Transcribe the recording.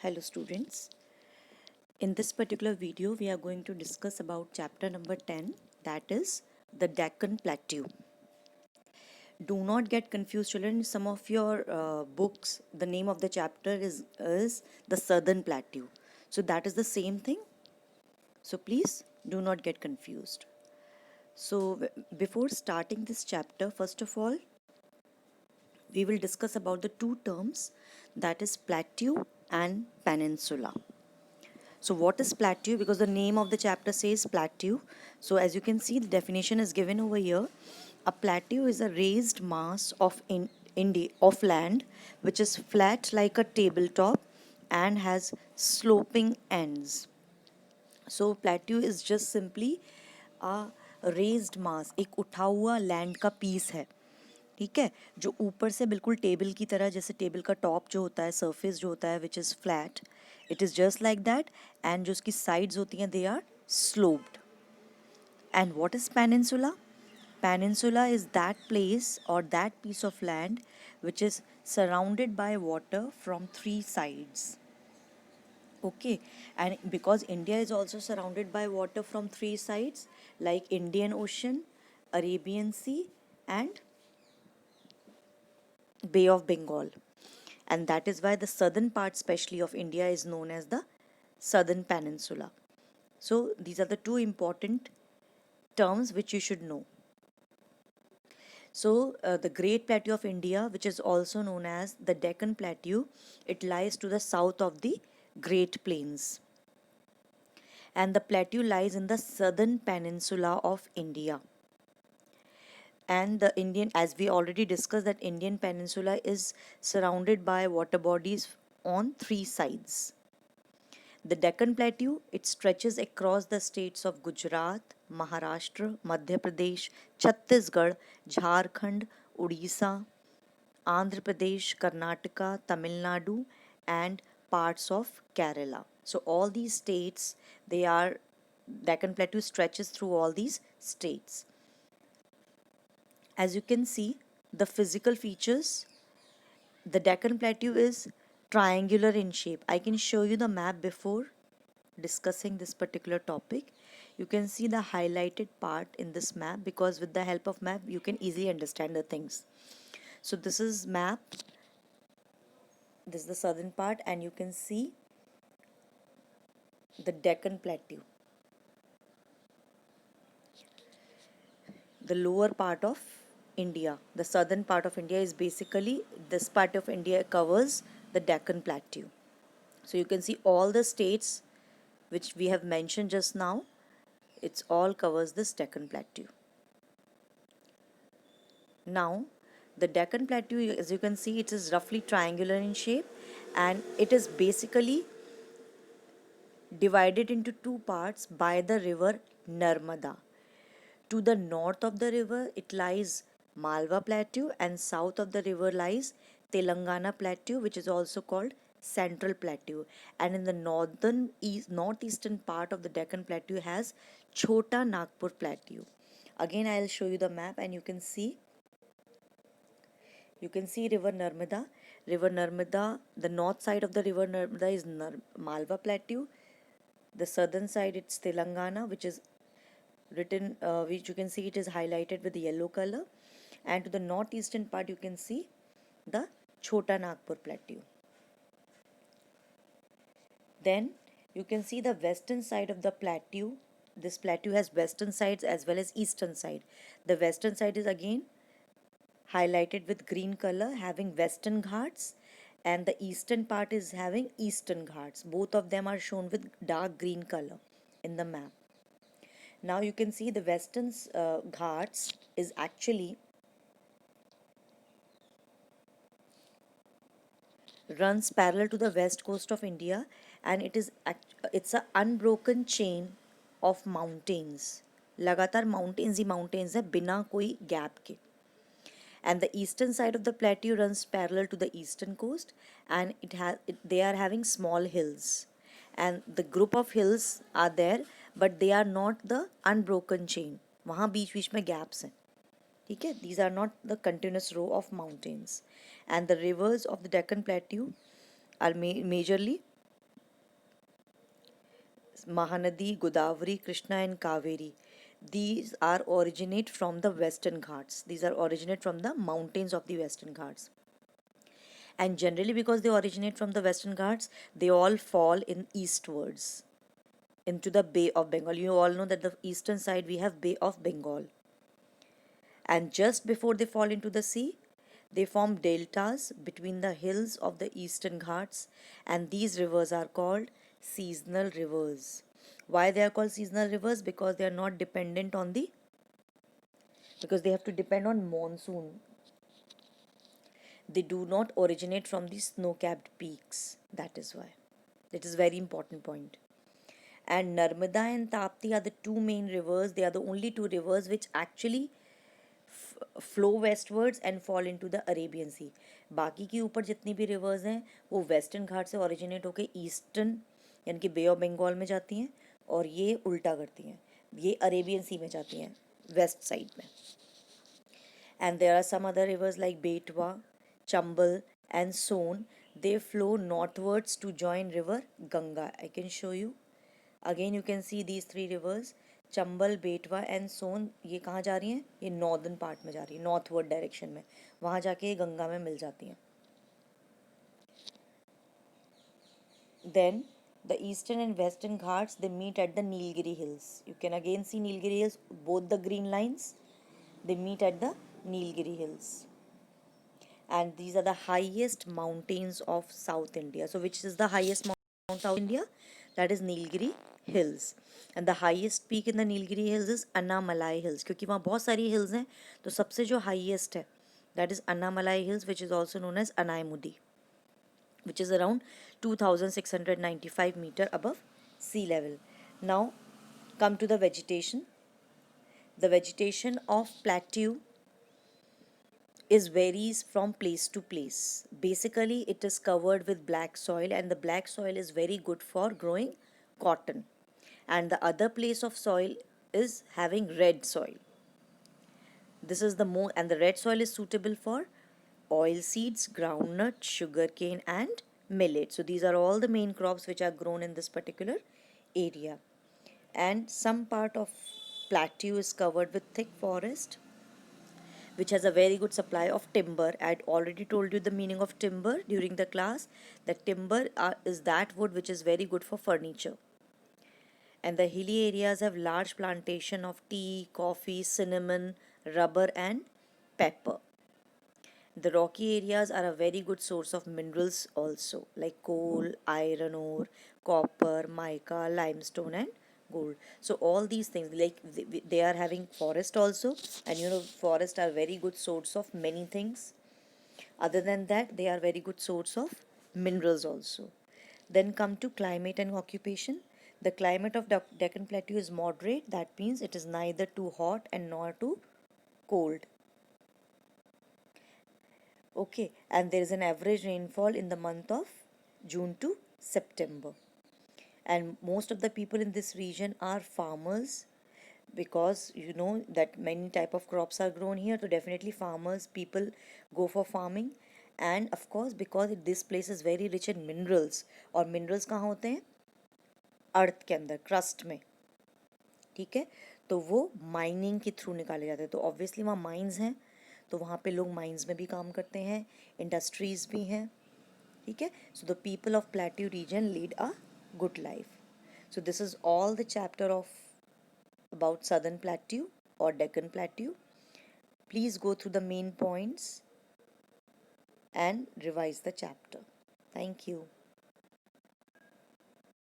Hello students. In this particular video we are going to discuss about chapter number 10, that is the Deccan Plateau. Do not get confused children, some of your books the name of the chapter is the Southern Plateau. So that is the same thing. So please do not get confused. So before starting this chapter, first of all we will discuss about the two terms, that is plateau and peninsula. So what is plateau? Because the name of the chapter says plateau. So as you can see, the definition is given over here. A plateau is a raised mass of of land which is flat like a tabletop and has sloping ends. So plateau is just simply a raised mass, एक उठा हुआ land का piece है, ठीक है, जो ऊपर से बिल्कुल टेबल की तरह, जैसे टेबल का टॉप जो होता है, सरफेस जो होता है which is flat, it is just like that, and जो उसकी साइड्स होती हैं they are sloped. And what is peninsula? Peninsula is that place or that piece of land which is surrounded by water from three sides. Okay, and because India is also surrounded by water from three sides, like Indian Ocean, Arabian Sea, and Bay of Bengal. And that is why the southern part, especially of India, is known as the Southern Peninsula. So, these are the two important terms which you should know. So, the Great Plateau of India, which is also known as the Deccan Plateau, it lies to the south of the Great Plains. And the plateau lies in the southern peninsula of India. And the Indian, as we already discussed, that Indian peninsula is surrounded by water bodies on three sides. The Deccan Plateau, it stretches across the states of Gujarat, Maharashtra, Madhya Pradesh, Chhattisgarh, Jharkhand, Odisha, Andhra Pradesh, Karnataka, Tamil Nadu, and parts of Kerala. So all these states, Deccan Plateau stretches through all these states. As you can see, the physical features, the Deccan Plateau is triangular in shape. I can show you the map before discussing this particular topic. You can see the highlighted part in this map, because with the help of map you can easily understand the things. So this is map, this is the southern part, and you can see the Deccan Plateau, the lower part of India. The southern part of India is basically, this part of India covers the Deccan Plateau. So you can see all the states which we have mentioned just now, it's all covers this Deccan Plateau. Now, the Deccan Plateau, as you can see, it is roughly triangular in shape, and it is basically divided into two parts by the river Narmada. To the north of the river, it lies Malwa Plateau, and south of the river lies Telangana Plateau, which is also called Central Plateau. And in the northeastern part of the Deccan Plateau has Chota Nagpur Plateau. Again, I'll show you the map, and you can see river Narmada. River Narmada, the north side of the river Narmada is Malwa Plateau. The southern side it's Telangana, which is written, which you can see it is highlighted with the yellow color. And to the northeastern part you can see the Chota Nagpur Plateau. Then you can see the western side of the plateau. This plateau has western sides as well as eastern side. The western side is again highlighted with green color, having western ghats, and the eastern part is having eastern ghats. Both of them are shown with dark green color in the map. Now you can see the western ghats is actually runs parallel to the west coast of India, and it's a unbroken chain of mountains. लगातार mountains ही mountains है बिना कोई gap के. And the eastern side of the plateau runs parallel to the eastern coast, and they are having small hills, and the group of hills are there, but they are not the unbroken chain. वहाँ बीच बीच में gaps हैं, ठीक है. These are not the continuous row of mountains. And the rivers of the Deccan Plateau are majorly Mahanadi, Godavari, Krishna and Kaveri. These are originate from the Western Ghats. These are originate from the mountains of the Western Ghats. And generally because they originate from the Western Ghats, they all fall in eastwards into the Bay of Bengal. You all know that the eastern side we have Bay of Bengal. And just before they fall into the sea, they form deltas between the hills of the eastern Ghats, and these rivers are called seasonal rivers. Why they are called seasonal rivers? Because they are not dependent on the because they have to depend on monsoon. They do not originate from the snow-capped peaks. That is why. That is very important point. And Narmada and Tapti are the two main rivers. They are the only two rivers which actually flow westwards and fall into the Arabian sea. बाकी की ऊपर जितनी भी reverse हैं वो western घाट से originate होकर eastern यानी कि बे ऑफ बंगाल में जाती हैं, और ये उल्टा करती हैं, ये अरेबियन सी में जाती हैं वेस्ट साइड में. And there are some other rivers like Betwa, Chambal and Son. They flow northwards to join river Ganga. I can show you. Again you can see these three rivers Chambal, Betwa and सोन. ये कहाँ जा रही हैं? ये नॉर्दर्न पार्ट में जा रही है, नॉर्थवर्ड डायरेक्शन में. वहाँ जाके ये गंगा में मिल जाती हैं. Then the eastern and western Ghats they meet at the Nilgiri hills. You can again see Nilgiri hills, both the green lines they meet at the Nilgiri hills. And these are the highest mountains of South India. So which is the highest mountain South India? That is Nilgiri hills. And the highest peak in the Nilgiri hills is Annamalai hills. क्योंकि वहाँ बहुत सारी hills हैं, तो सबसे जो highest है that is Annamalai hills, which is also known as Anaimudi, which is around 2695 meter above sea level. Now come to the vegetation. The vegetation of plateau is varies from place to place. Basically, it is covered with black soil, and the black soil is very good for growing cotton. And the other place of soil is having red soil. This is the more, and the red soil is suitable for oil seeds, groundnut, sugarcane, and millet. So these are all the main crops which are grown in this particular area. And some part of plateau is covered with thick forest, which has a very good supply of timber. I had already told you the meaning of timber during the class. That timber is that wood which is very good for furniture. And the hilly areas have large plantation of tea, coffee, cinnamon, rubber and pepper. The rocky areas are a very good source of minerals also, like coal, iron ore, copper, mica, limestone and gold. So all these things, like they are having forest also, and you know forest are very good source of many things. Other than that, they are very good source of minerals also. Then come to climate and occupation. The climate of Deccan Plateau is moderate. That means it is neither too hot and nor too cold. Okay, and there is an average rainfall in the month of June to September. And most of the people in this region are farmers, because you know that many type of crops are grown here, so definitely farmers people go for farming. And of course because this place is very rich in minerals, और minerals कहाँ होते हैं? अर्थ के अंदर, crust में. ठीक है, तो वो माइनिंग के थ्रू निकाले जाते हैं. तो ऑब्वियसली वहाँ माइंस हैं, तो वहाँ पे लोग माइंस में भी काम करते हैं, इंडस्ट्रीज भी हैं. ठीक है, so the people of plateau region lead a good life. So this is all the chapter of about Southern Plateau or Deccan Plateau. Please go through the main points and revise the chapter. Thank you.